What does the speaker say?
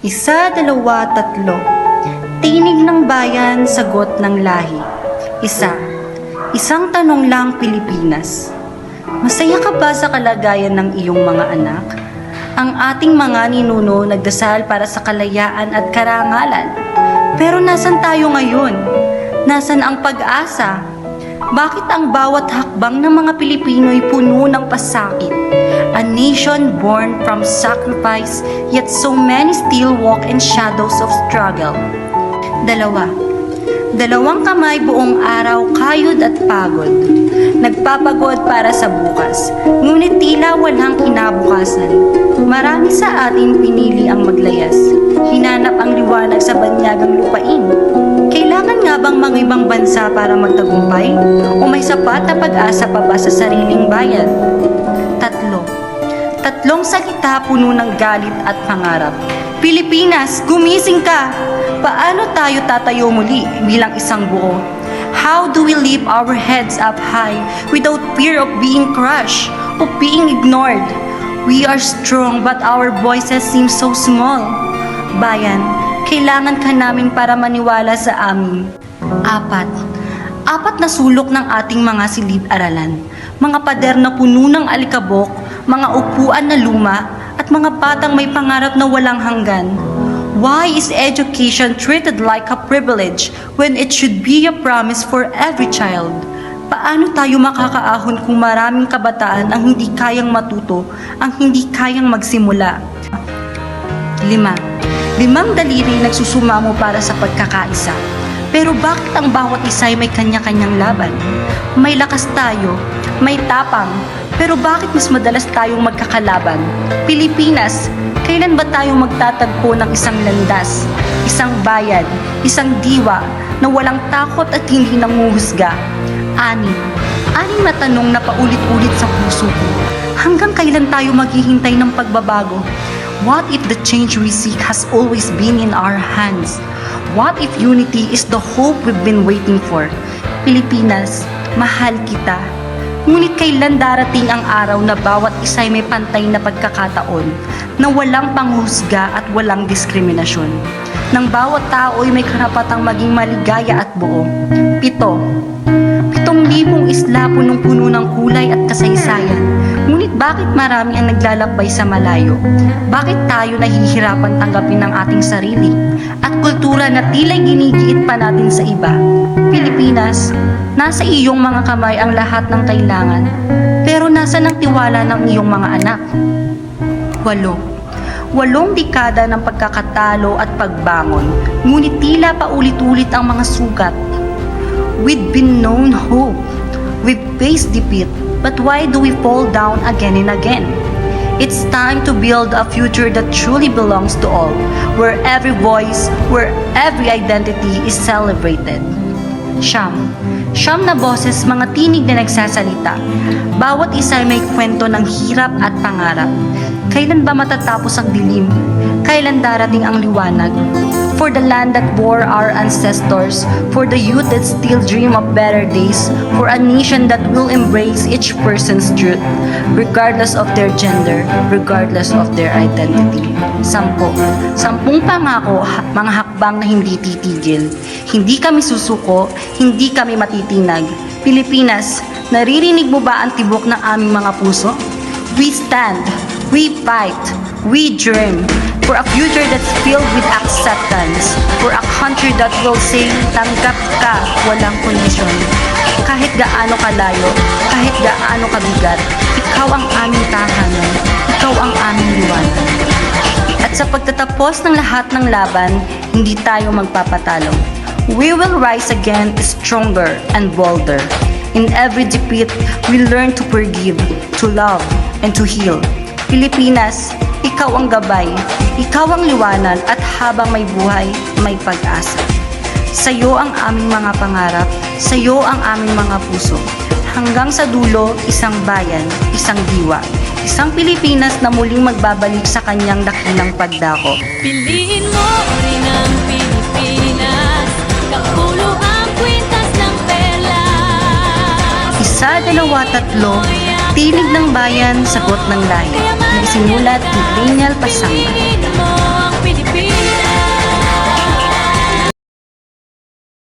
Isa, dalawa, tatlo. Tinig ng bayan, sagot ng lahi. Isang tanong lang, Pilipinas. Masaya ka ba sa kalagayan ng iyong mga anak? Ang ating mga ninuno nagdasal para sa kalayaan at karangalan. Pero nasan tayo ngayon? Nasan ang pag-asa? Bakit ang bawat hakbang ng mga Pilipino'y puno ng pasakit? A nation born from sacrifice, yet so many still walk in shadows of struggle. Dalawang kamay buong araw, kayod at pagod. Nagpapagod para sa bukas, ngunit tila walang kinabukasan. Marami sa atin pinili ang maglayas, hinanap ang liwanag sa banyagang lupain. Kailangan nga bang mga ibang bansa para magtagumpay? O may sapat na pag-asa pa ba sa sariling bayan? Tatlong salita puno ng galit at pangarap. Pilipinas, gumising ka! Paano tayo tatayo muli bilang isang buo? How do we lift our heads up high without fear of being crushed, of being ignored? We are strong but our voices seem so small. Bayan, kailangan ka namin para maniwala sa amin. Apat na sulok ng ating mga silid-aralan. Mga pader na puno ng alikabok, mga upuan na luma, at mga batang may pangarap na walang hanggan. Why is education treated like a privilege when it should be a promise for every child? Paano tayo makakaahon kung maraming kabataan ang hindi kayang matuto, ang hindi kayang magsimula? 5. Limang daliri nagsusumamo para sa pagkakaisa. Pero bakit ang bawat isa ay may kanya-kanyang laban? May lakas tayo, may tapang, pero bakit mas madalas tayong magkakalaban? Pilipinas, kailan ba tayo magtatagpo ng isang landas, isang bayan, isang diwa na walang takot at hindi nanguhusga? Anim na tanong na paulit-ulit sa puso ko. Hanggang kailan tayo maghihintay ng pagbabago? What if the change we seek has always been in our hands? What if unity is the hope we've been waiting for? Pilipinas, mahal kita. Ngunit kailan darating ang araw na bawat isa ay may pantay na pagkakataon, na walang panghusga at walang diskriminasyon? Nang bawat tao ay may karapatang maging maligaya at buo. 7,000 isla punong-puno ng kulay at kasaysayan. Ngunit bakit marami ang naglalakbay sa malayo? Bakit tayo nahihirapan tanggapin ang ating sarili at kultura na tila ginigiit pa natin sa iba? Pilipinas, nasa iyong mga kamay ang lahat ng kailangan, pero nasa ng tiwala ng iyong mga anak? 8 dekada ng pagkakatalo at pagbangon, ngunit tila paulit-ulit ang mga sugat. We've been known hope. We've faced defeat, but why do we fall down again and again? It's time to build a future that truly belongs to all, where every voice, where every identity is celebrated. Siyam na boses, mga tinig na nagsasalita. Bawat isa ay may kwento ng hirap at pangarap. Kailan ba matatapos ang dilim? Kailan darating ang liwanag? For the land that bore our ancestors, for the youth that still dream of better days, for a nation that will embrace each person's truth, regardless of their gender, regardless of their identity. 10 pangako, mga hakbang na hindi titigil. Hindi kami susuko, hindi kami matitinag. Pilipinas, naririnig mo ba ang tibok ng aming mga puso? We stand, we fight, we dream for a future that's filled with acceptance, for a country that will say, tanggap ka, walang kondisyon. Kahit gaano kalayo, kahit gaano kabigat, ikaw ang aming tahanan, ikaw ang aming liwanag. At sa pagtatapos ng lahat ng laban, hindi tayo magpapatalo. We will rise again stronger and bolder. In every defeat, we learn to forgive, to love, and to heal. Pilipinas, ikaw ang gabay, ikaw ang liwanag, at habang may buhay, may pag-asa. Sa'yo ang aming mga pangarap, sa'yo ang aming mga puso. Hanggang sa dulo, isang bayan, isang diwa, isang Pilipinas na muling magbabalik sa kanyang dakilang pagdako. Piliin mo rin ang Pilipinas, kapulo ang kwintas ng perlas. 1, 2, 3, tinig ng bayan, sagot ng lahi. Nagsimulat ni Daniel Pasamba.